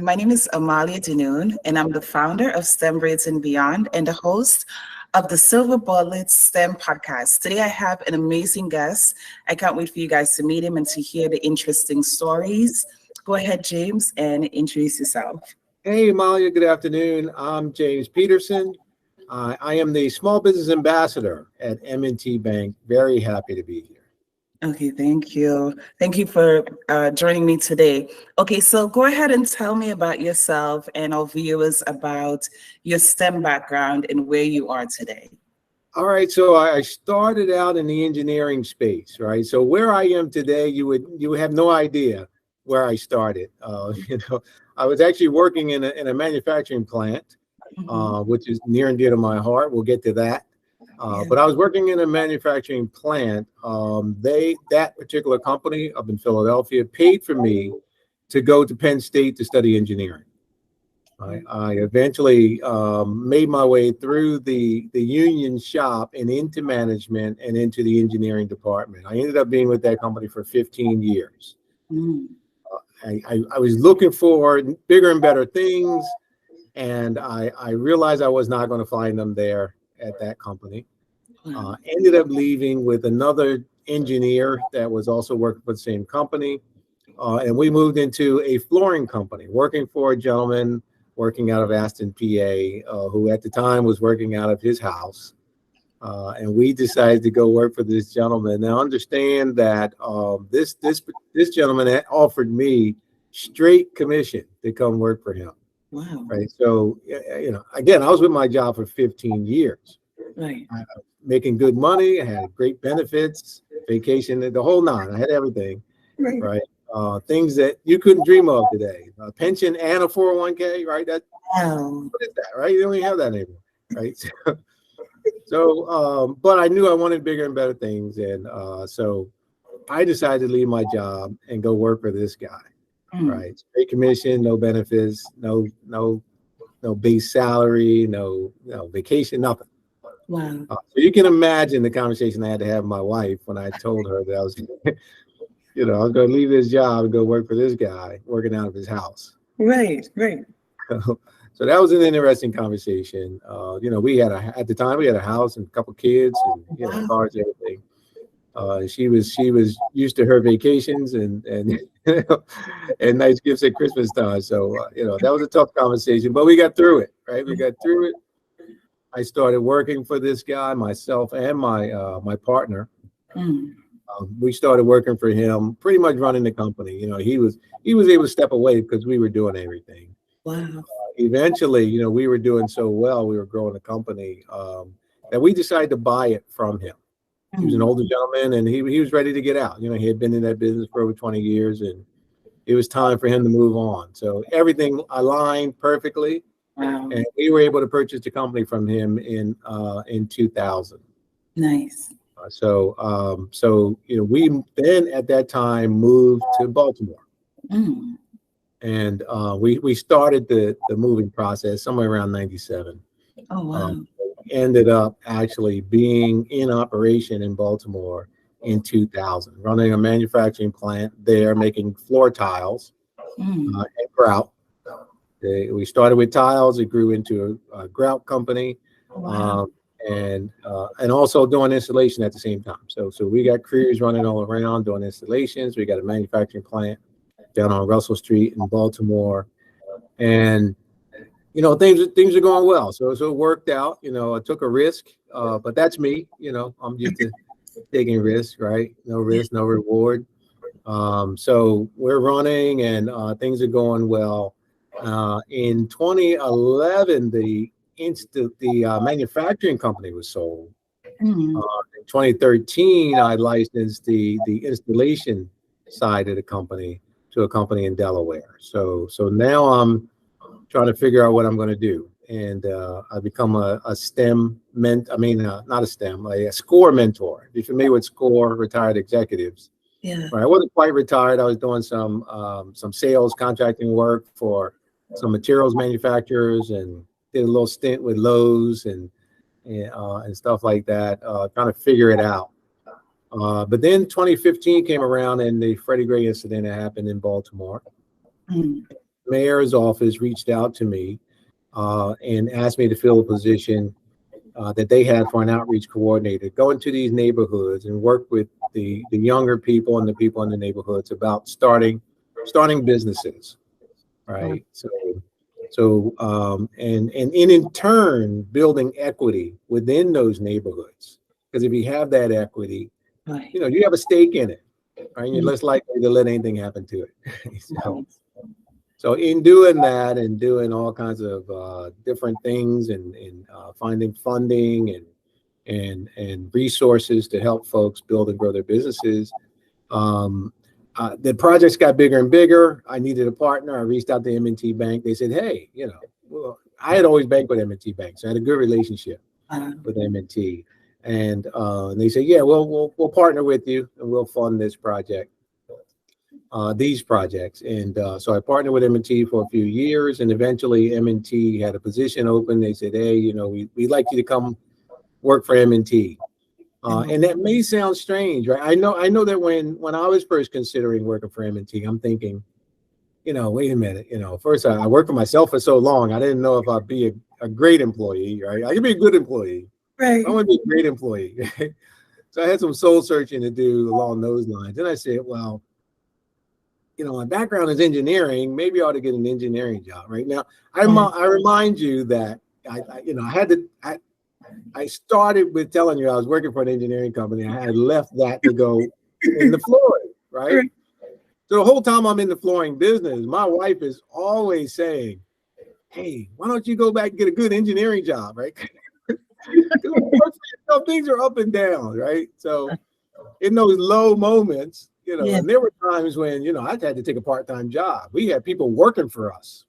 My name is Amalia Danoon, and I'm the founder of S.T.E.M Braids and Beyond and the host of the Silver Bullet S.T.E.M podcast. Today, I have an amazing guest. I can't wait for you guys to meet him and to hear the interesting stories. Go ahead, James, and introduce yourself. Hey, Amalia, good afternoon. I'm James Peterson. I am the Small Business Ambassador at M&T Bank. Very happy to be here. Okay, thank you. Thank you for joining me today. Okay, so go ahead and tell me about yourself and our viewers about your S.T.E.M background and where you are today. All right, so I started out in the engineering space, right? So where I am today, you would have no idea where I started. I was actually working in a manufacturing plant, which is near and dear to my heart. We'll get to that. But I was working in a manufacturing plant. That particular company up in Philadelphia paid for me to go to Penn State to study engineering. I eventually made my way through the union shop and into management and into the engineering department. I ended up being with that company for 15 years. I was looking for bigger and better things, and I realized I was not going to find them there at that company. Ended up leaving with another engineer that was also working for the same company. And we moved into a flooring company, working for a gentleman working out of Aston, PA, who at the time was working out of his house. And we decided to go work for this gentleman. Now understand that this gentleman had offered me straight commission to come work for him. Wow. Right. So, again, I was with my job for 15 years. Right. Making good money. I had great benefits, vacation, the whole nine. I had everything. Right. Things that you couldn't dream of today. A pension and a 401k. Right. What is that? Right. You don't even have that anymore. Right. But I knew I wanted bigger and better things. And so I decided to leave my job and go work for this guy. Right. Straight commission, no benefits, no base salary, no vacation, nothing. Wow. So you can imagine the conversation I had to have with my wife when I told her that I was, I was going to leave this job and go work for this guy working out of his house. Right. So that was an interesting conversation. At the time we had a house and a couple kids and cars and everything. She was used to her vacations and and nice gifts at Christmas time. So that was a tough conversation, but we got through it. Right, we got through it. I started working for this guy, myself and my partner. We started working for him, pretty much running the company. He was able to step away because we were doing everything. Wow. Eventually, we were doing so well, we were growing the company that we decided to buy it from him. He was an older gentleman, and he was ready to get out. He had been in that business for over 20 years, and it was time for him to move on. So everything aligned perfectly, and we were able to purchase the company from him in 2000. Nice. So we then at that time moved to Baltimore, and we started the moving process somewhere around 97. Oh wow. Ended up actually being in operation in Baltimore in 2000, running a manufacturing plant there, making floor tiles and grout. We started with tiles. It grew into a grout company, and also doing installation at the same time. So we got crews running all around doing installations. We got a manufacturing plant down on Russell Street in Baltimore, and things are going well. So it worked out. I took a risk, but that's me. I'm used to taking risks, right? No risk, no reward. So we're running, and things are going well. In 2011, the manufacturing company was sold. In 2013, I licensed the installation side of the company to a company in Delaware. So now I'm trying to figure out what I'm going to do. And I become a S.T.E.M not a S.T.E.M, a SCORE mentor. If you're familiar with SCORE, retired executives. Yeah. Right. I wasn't quite retired. I was doing some sales contracting work for some materials manufacturers, and did a little stint with Lowe's and stuff like that, trying to figure it out. But then 2015 came around, and the Freddie Gray incident happened in Baltimore. mayor's office reached out to me and asked me to fill a position that they had for an outreach coordinator, go into these neighborhoods and work with the younger people and the people in the neighborhoods about starting businesses, right? And in turn building equity within those neighborhoods, because if you have that equity, you know, you have a stake in it, right? You're less likely to let anything happen to it. So in doing that and doing all kinds of different things and finding funding and resources to help folks build and grow their businesses, the projects got bigger and bigger. I needed a partner. I reached out to M&T Bank. They said, hey, you know, well, I had always banked with M&T Bank, so I had a good relationship with M&T. And they said, yeah, we'll partner with you and we'll fund this project. These projects. And so I partnered with M&T for a few years, and eventually M&T had a position open. They said, hey, you know, we'd like you to come work for M&T. And that may sound strange, right? I know that when I was first considering working for M&T, I'm thinking, you know, wait a minute, you know, first I worked for myself for so long. I didn't know if I'd be a great employee, right? I could be a good employee. Right. I want to be a great employee. So I had some soul searching to do along those lines. And I said, well, you know, my background is engineering. Maybe I ought to get an engineering job. Right now, I remind you that I started with telling you I was working for an engineering company. I had left that to go in the flooring, right? So the whole time I'm in the flooring business, my wife is always saying, "Hey, why don't you go back and get a good engineering job, right? Things are up and down, right? So in those low moments." You know, and there were times when, you know, I had to take a part-time job. We had people working for us.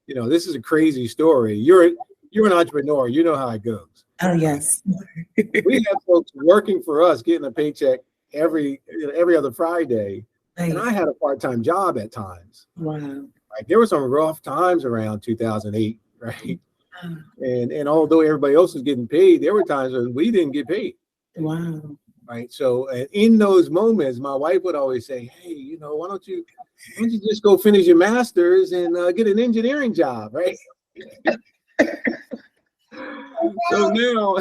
You know, this is a crazy story. You're an entrepreneur. You know how it goes. Oh, yes. We had folks working for us, getting a paycheck every other Friday. Right. And I had a part-time job at times. Wow. Like, there were some rough times around 2008, right? And although everybody else was getting paid, there were times when we didn't get paid. Wow. Right. So in those moments, my wife would always say, hey, you know, why don't you just go finish your master's and get an engineering job, right? So now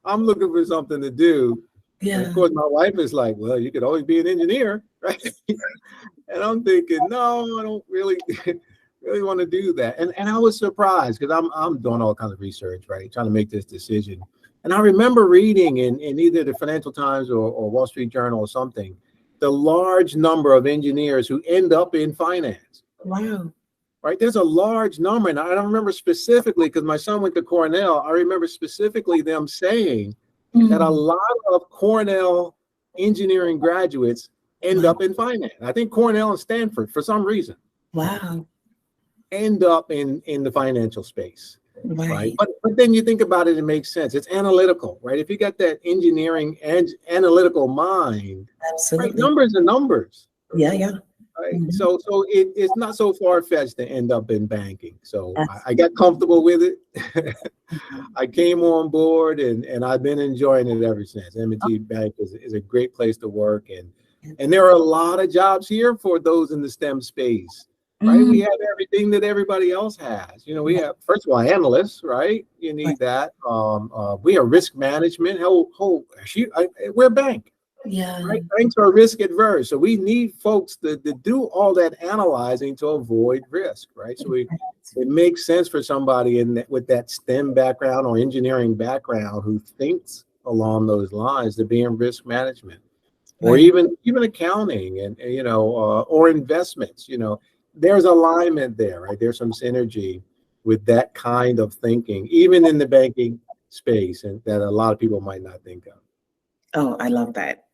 I'm looking for something to do. Yeah. And of course, my wife is like, well, you could always be an engineer, right? And I'm thinking, no, I don't really want to do that. And I was surprised because I'm doing all kinds of research, right? Trying to make this decision. And I remember reading in either the Financial Times or Wall Street Journal or something, the large number of engineers who end up in finance. Wow. Right? There's a large number. And I don't remember specifically because my son went to Cornell. I remember specifically them saying that a lot of Cornell engineering graduates end up in finance. I think Cornell and Stanford, for some reason, end up in the financial space. Right. But then you think about it, it makes sense. It's analytical, right? If you got that engineering and analytical mind, right, numbers are numbers. Yeah. Right. So it's not so far-fetched to end up in banking. So I got comfortable with it. I came on board and I've been enjoying it ever since. M&T Bank is a great place to work. And there are a lot of jobs here for those in the STEM space. Right, we have everything that everybody else has. You know, we have, first of all, analysts, right? You need that. We have risk management. We're a bank. Yeah. Right? Banks are risk adverse, so we need folks to do all that analyzing to avoid risk, right? So it makes sense for somebody with that STEM background or engineering background who thinks along those lines to be in risk management, or even accounting and you know, or investments. You know. There's alignment there, right? There's some synergy with that kind of thinking, even in the banking space, and that a lot of people might not think of. Oh, I love that.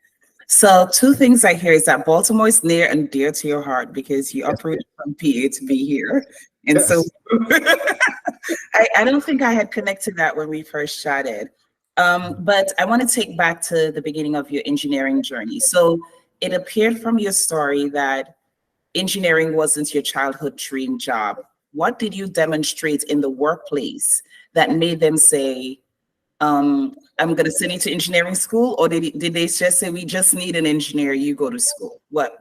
So 2 things I hear is that Baltimore is near and dear to your heart because you operated from PA to be here. And so I don't think I had connected that when we first chatted. But I want to take back to the beginning of your engineering journey. So it appeared from your story that engineering wasn't your childhood dream job. What did you demonstrate in the workplace that made them say, I'm going to send you to engineering school, or did they just say we just need an engineer, you go to school? What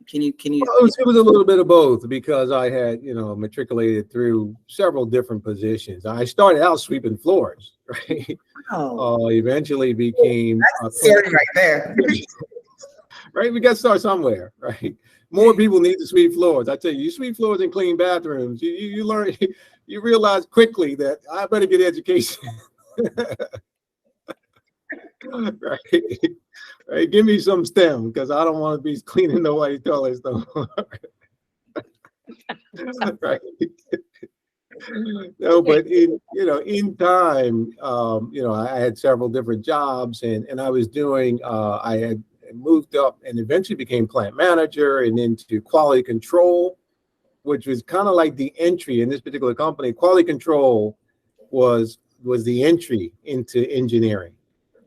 can you Well, it was a little bit of both because I had, matriculated through several different positions. I started out sweeping floors, right? Oh, Eventually became that's scary right there. right. We got to start somewhere, right? More people need to sweep floors. I tell you, you sweep floors and clean bathrooms. You learn, you realize quickly that I better get education. Right. Right. Give me some STEM because I don't want to be cleaning nobody's toilets no more. Right. No, but in time, I had several different jobs and I was doing, I had moved up and eventually became plant manager and into quality control, which was kind of like the entry in this particular company. Quality control was the entry into engineering,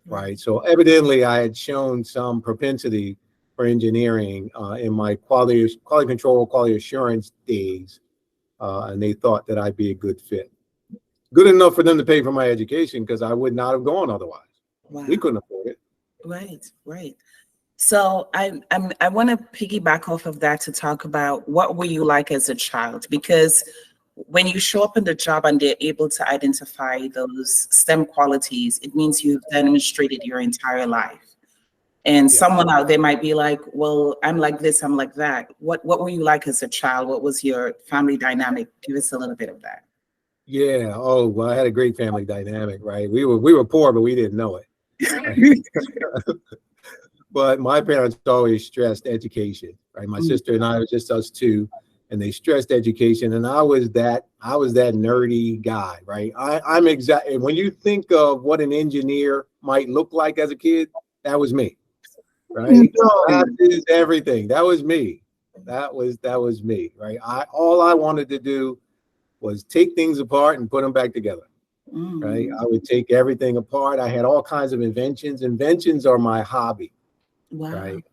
right? So evidently I had shown some propensity for engineering in my quality control, quality assurance days. And they thought that I'd be a good fit. Good enough for them to pay for my education because I would not have gone otherwise. Wow. We couldn't afford it. Right. So I want to piggyback off of that to talk about what were you like as a child? Because when you show up in the job and they're able to identify those STEM qualities, it means you've demonstrated your entire life. And someone out there might be like, well, I'm like this, I'm like that. What were you like as a child? What was your family dynamic? Give us a little bit of that. Yeah. Oh, well, I had a great family dynamic, right? We were poor, but we didn't know it. Right? But my parents always stressed education, right? My sister and I was just us two, and they stressed education. And I was that nerdy guy, right? I'm exactly, when you think of what an engineer might look like as a kid, that was me, right? That is everything. That was me. That was me, right? All I wanted to do was take things apart and put them back together, right? I would take everything apart. I had all kinds of inventions. Inventions are my hobby. Wow. Right.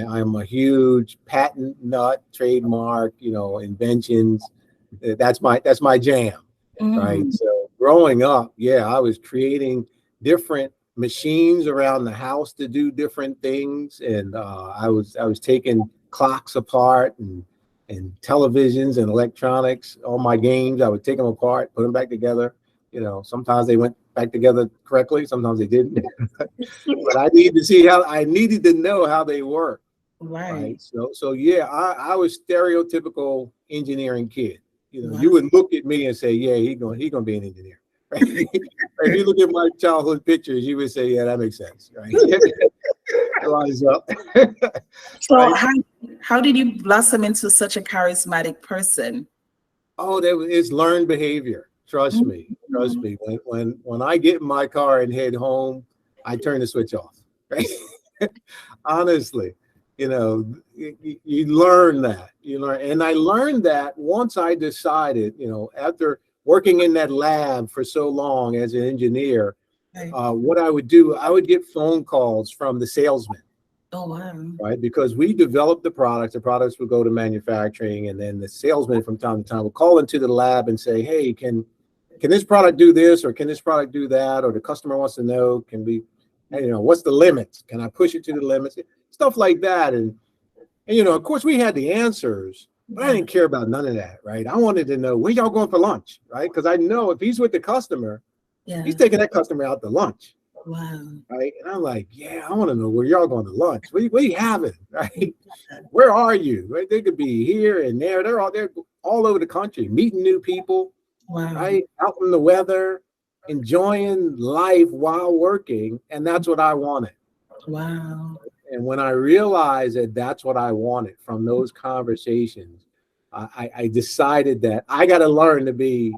I'm a huge patent nut, trademark, inventions. That's my jam. Right. So growing up, I was creating different machines around the house to do different things. And I was taking clocks apart and televisions and electronics, all my games. I would take them apart, put them back together. Sometimes they went back together correctly. Sometimes they didn't. But I needed to know how they work. Right. So I was stereotypical engineering kid. You would look at me and say, yeah, he's gonna be an engineer. Right? If you look at my childhood pictures, you would say, yeah, that makes sense. Right. Rise up. So right? How did you blossom into such a charismatic person? Oh, it's learned behavior. Trust me. When I get in my car and head home, I turn the switch off. Right? Honestly, you learn that. And I learned that once I decided, after working in that lab for so long as an engineer, what I would do, I would get phone calls from the salesman. Oh, wow. Right, because we developed the products would go to manufacturing, and then the salesman from time to time would call into the lab and say, hey, can this product do this, or can this product do that, or the customer wants to know, what's the limits? Can I push it to the limits? Stuff like that. And of course we had the answers, but I didn't care about none of that, right? I wanted to know, where y'all going for lunch, right? Because I know if he's with the customer, he's taking that customer out to lunch. Wow. Right. And I'm like, I want to know where y'all going to lunch. What are you having? Right. Where are you? Right. They could be here and there. They're all over the country, meeting new people. Wow. Right. Out in the weather, enjoying life while working. And that's what I wanted. Wow. And when I realized that that's what I wanted from those conversations, I decided that I got to learn to be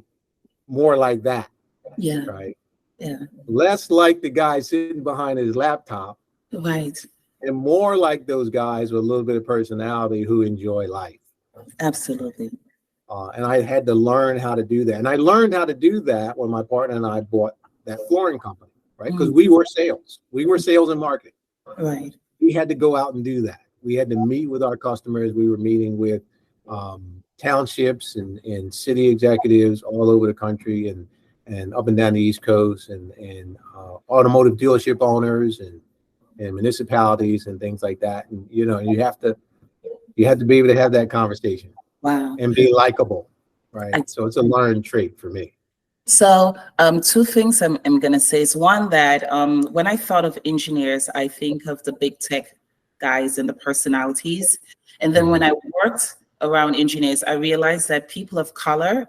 more like that. Yeah. Right. Yeah. Less like the guy sitting behind his laptop. Right. And more like those guys with a little bit of personality who enjoy life. Absolutely. And I had to learn how to do that. And I learned how to do that when my partner and I bought that flooring company, right? Because we were sales. We were sales and marketing. Right. We had to go out and do that. We had to meet with our customers. We were meeting with townships and city executives all over the country. And and up and down the East Coast, and automotive dealership owners and municipalities and things like that. And you have to be able to have that conversation. Wow. And be likable, right? So it's a learned trait for me. So two things I'm going to say is one, that when I thought of engineers, I think of the big tech guys and the personalities. And then when I worked around engineers, I realized that people of color,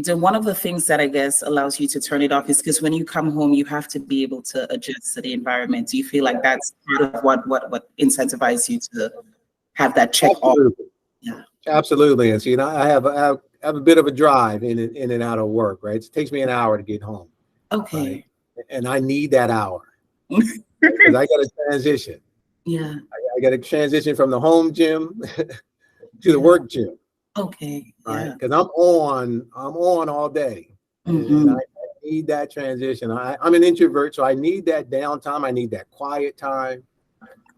one of the things that I guess allows you to turn it off is because when you come home, you have to be able to adjust to the environment. Do you feel like that's part of what incentivizes you to have that check off? Yeah, absolutely. And so, I have a bit of a drive in and out of work, right? It takes me an hour to get home. Okay. Right? And I need that hour because I got to transition. Yeah. I got to transition from the home gym to the work gym. Okay. Right. Because I'm on all day. And I need that transition. I'm an introvert, so I need that downtime. I need that quiet time.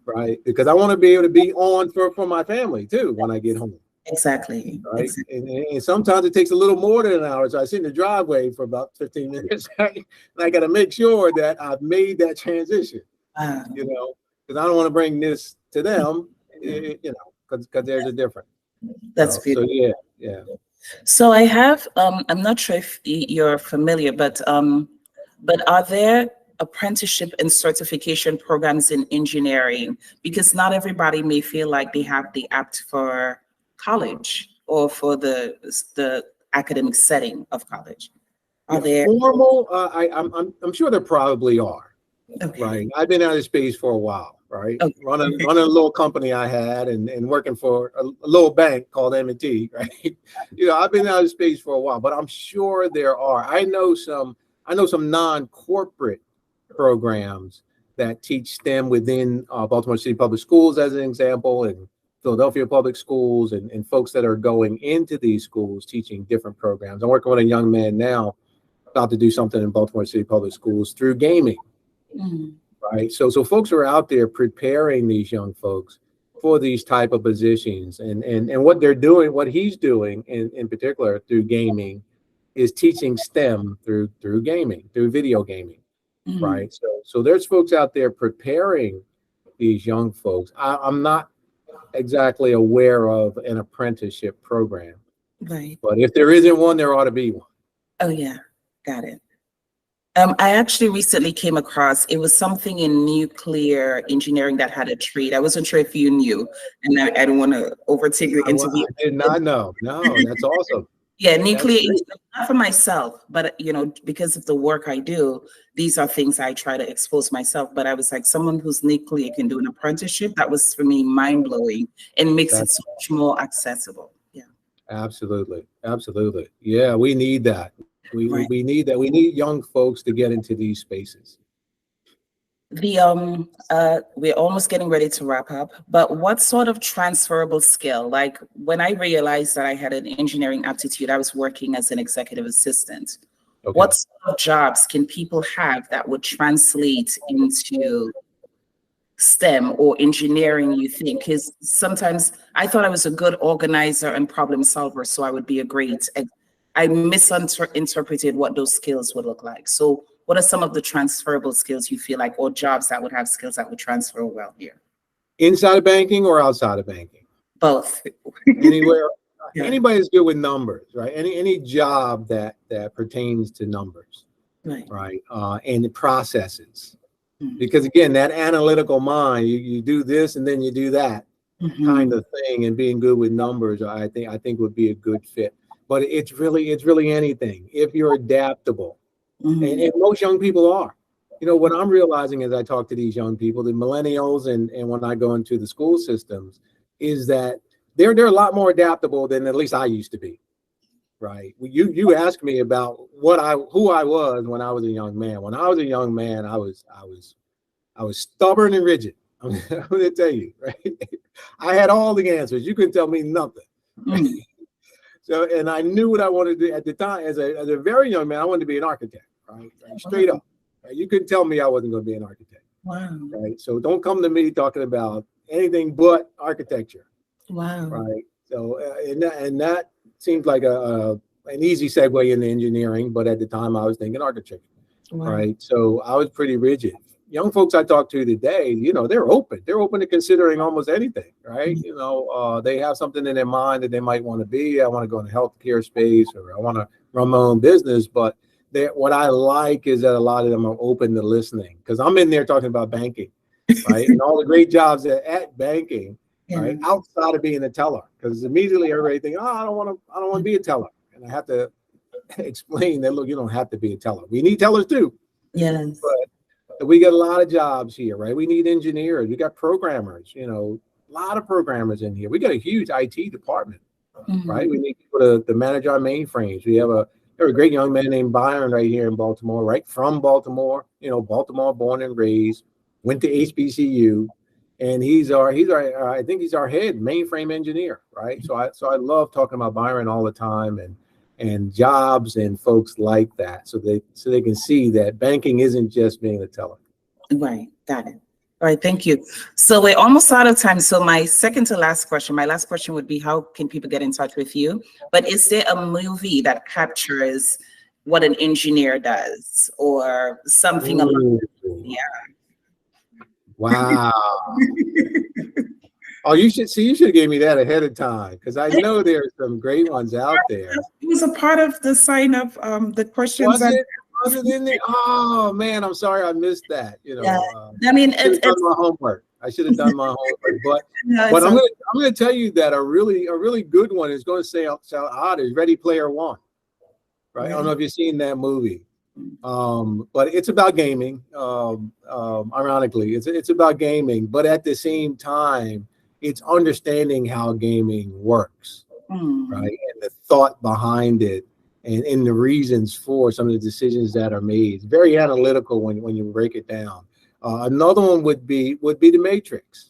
Right. Because I want to be able to be on for my family too when I get home. Exactly. Right. Exactly. And sometimes it takes a little more than an hour. So I sit in the driveway for about 15 minutes. Right? And I got to make sure that I've made that transition. Wow. Because I don't want to bring this to them, because there's a difference. That's beautiful. So yeah. So I have, I'm not sure if you're familiar, but are there apprenticeship and certification programs in engineering? Because not everybody may feel like they have the apt for college or for the academic setting of college. Are there formal? I'm sure there probably are. Okay. Right. I've been out of space for a while. Right. Okay. Running a little company I had and working for a little bank called M&T. Right. I've been out of space for a while, but I'm sure there are. I know some non-corporate programs that teach STEM within Baltimore City Public Schools, as an example, and Philadelphia Public Schools, and folks that are going into these schools teaching different programs. I'm working with a young man now about to do something in Baltimore City Public Schools through gaming. Right. So folks are out there preparing these young folks for these type of positions, and what they're doing, what he's doing in particular through gaming, is teaching STEM through gaming, through video gaming. Right. So there's folks out there preparing these young folks. I'm not exactly aware of an apprenticeship program. Right. But if there isn't one, there ought to be one. Oh yeah, got it. I actually recently came across, it was something in nuclear engineering that had a trade. I wasn't sure if you knew, and I don't want to overtake your interview. I did not know. No, that's awesome. Yeah, nuclear engineering, not for myself, but because of the work I do, these are things I try to expose myself. But I was like, someone who's nuclear can do an apprenticeship. That was for me mind-blowing and makes it so much more accessible. Yeah. Absolutely. Yeah, we need that. We need that. We need young folks to get into these spaces. We're almost getting ready to wrap up, but what sort of transferable skill? Like when I realized that I had an engineering aptitude, I was working as an executive assistant. Okay. What sort of jobs can people have that would translate into STEM or engineering, you think? Because sometimes I thought I was a good organizer and problem solver, so I would be a great, I misinterpreted what those skills would look like. So what are some of the transferable skills you feel like, or jobs that would have skills that would transfer well here? Inside of banking or outside of banking? Both. Anywhere. Yeah. Anybody's good with numbers, right? Any job that pertains to numbers, right? And the processes. Because again, that analytical mind, you do this and then you do that kind of thing, and being good with numbers, I think would be a good fit. But it's really anything if you're adaptable, and most young people are. What I'm realizing as I talk to these young people, the millennials, and when I go into the school systems, is that they're a lot more adaptable than at least I used to be. Right. You asked me about who I was when I was a young man. When I was a young man, I was stubborn and rigid. I'm going to tell you, right? I had all the answers. You couldn't tell me nothing. Right? So, and I knew what I wanted to do at the time. As a very young man, I wanted to be an architect. Right? Straight up. Right? You couldn't tell me I wasn't going to be an architect. Wow. Right. So don't come to me talking about anything but architecture. Wow. Right. So and that seems like a an easy segue into engineering, but at the time I was thinking architecture. Wow. Right. So I was pretty rigid. Young folks I talk to today, they're open. They're open to considering almost anything, right? They have something in their mind that they might want to be. I want to go in the healthcare space, or I want to run my own business. But what I like is that a lot of them are open to listening, because I'm in there talking about banking, right? And all the great jobs at banking, right? Outside of being a teller, because immediately everybody thinks, oh, I don't want to be a teller. And I have to explain that, look, you don't have to be a teller. We need tellers too. Yes. But we got a lot of jobs here, right? We need engineers. We got programmers, a lot of programmers in here. We got a huge IT department, right? We need people to manage our mainframes. We have a great young man named Byron right here in Baltimore, right? From Baltimore, Baltimore born and raised, went to HBCU, and he's our I think he's our head mainframe engineer, right? So I love talking about Byron all the time, and jobs and folks like that, so they can see that banking isn't just being a teller. Right, got it. All right, thank you. So we're almost out of time. So my last question would be, how can people get in touch with you? But is there a movie that captures what an engineer does, or something along? Yeah. Wow. Oh, you should have gave me that ahead of time, because I know there's some great ones out there. It was a part of the sign up, the questions. Was it in there? Oh man, I'm sorry I missed that. I mean, I should have done my homework. But I'm gonna tell you that a really good one is going to sound odd, is Ready Player One. Right? I don't know if you've seen that movie. But it's about gaming. Ironically, it's about gaming, but at the same time, it's understanding how gaming works, right? And the thought behind it, and the reasons for some of the decisions that are made. It's very analytical when you break it down. Another one would be The Matrix.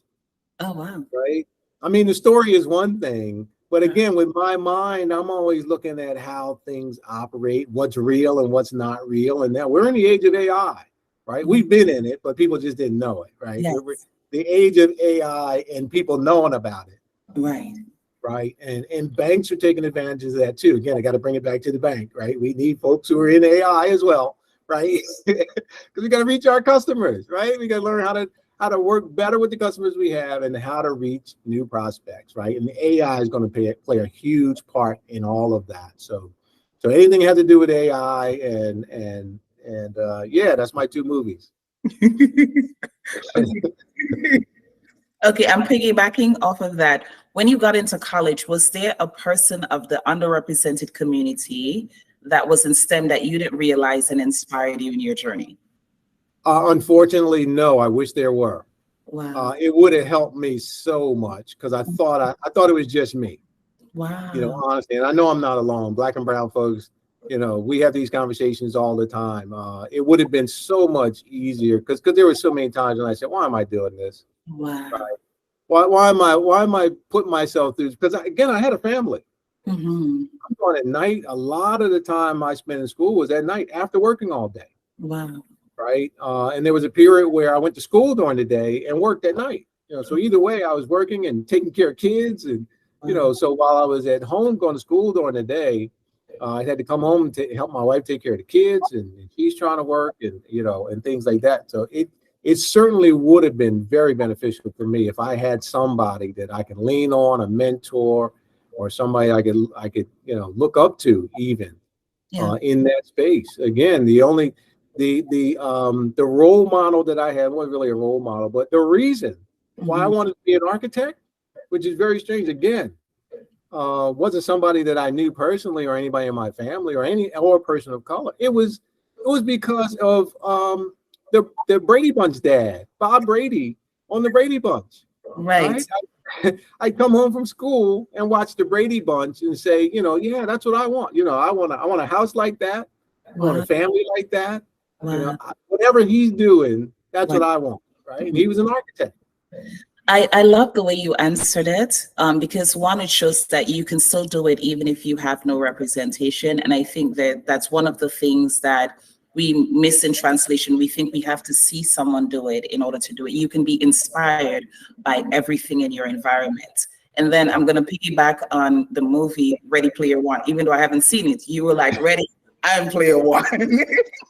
Oh, wow. Right? I mean, the story is one thing, but again, with my mind, I'm always looking at how things operate, what's real and what's not real. And now we're in the age of AI, right? We've been in it, but people just didn't know it, right? Yes. We're the age of AI and people knowing about it. Right. Right. And banks are taking advantage of that too. Again, I got to bring it back to the bank, right? We need folks who are in AI as well, right? Because we got to reach our customers, right? We got to learn how to work better with the customers we have, and how to reach new prospects, right? And the AI is going to play a huge part in all of that. So anything has to do with AI, and yeah, that's my two movies. Okay, I'm piggybacking off of that. When you got into college, was there a person of the underrepresented community that was in STEM that you didn't realize and inspired you in your journey? Unfortunately, no. I wish there were. Wow. It would have helped me so much, because I thought it was just me. Wow. Honestly, and I know I'm not alone. Black and brown folks, we have these conversations all the time. It would have been so much easier, because there were so many times when I said, why am I doing this? Wow. Right? Why am I putting myself through? Because again, I had a family. I'm going at night. A lot of the time I spent in school was at night after working all day. Wow. Right. And there was a period where I went to school during the day and worked at night. So either way, I was working and taking care of kids. And, so while I was at home going to school during the day, I had to come home to help my wife take care of the kids, and she's trying to work, and, and things like that. So it certainly would have been very beneficial for me if I had somebody that I can lean on, a mentor, or somebody I could look up to, even in that space. Again, the role model that I had wasn't really a role model, but the reason why I wanted to be an architect, which is very strange, again, wasn't somebody that I knew personally, or anybody in my family, or a person of color. It was because of the Brady Bunch dad, Bob Brady, on the Brady Bunch. Right. I'd come home from school and watch the Brady Bunch and say, yeah, that's what I want. I want a house like that. I want a family like that. Wow. Whatever he's doing, that's what I want. Right. And he was an architect. I love the way you answered it, because one, it shows that you can still do it even if you have no representation. And I think that that's one of the things that we miss in translation. We think we have to see someone do it in order to do it. You can be inspired by everything in your environment. And then I'm going to piggyback on the movie Ready Player One. Even though I haven't seen it, you were like, ready, I'm player one.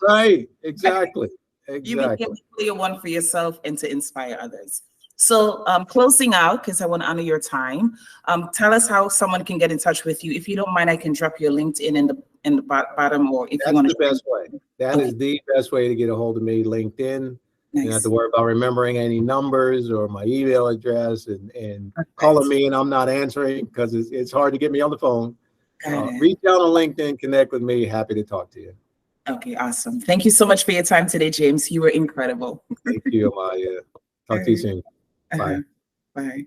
Right. Exactly. You Exactly. became player one for yourself and to inspire others. So closing out, because I want to honor your time, tell us how someone can get in touch with you. If you don't mind, I can drop your LinkedIn in the bottom, or if you That's want the to. best way. That is the best way to get a hold of me. LinkedIn. You don't have Nice. to worry about remembering any numbers or my email address and calling me and I'm not answering because it's hard to get me on the phone. Got it. Reach out on LinkedIn, connect with me. Happy to talk to you. Okay, awesome. Thank you so much for your time today, James. You were incredible. Thank you, Amaya. Talk to you soon. Bye. Bye.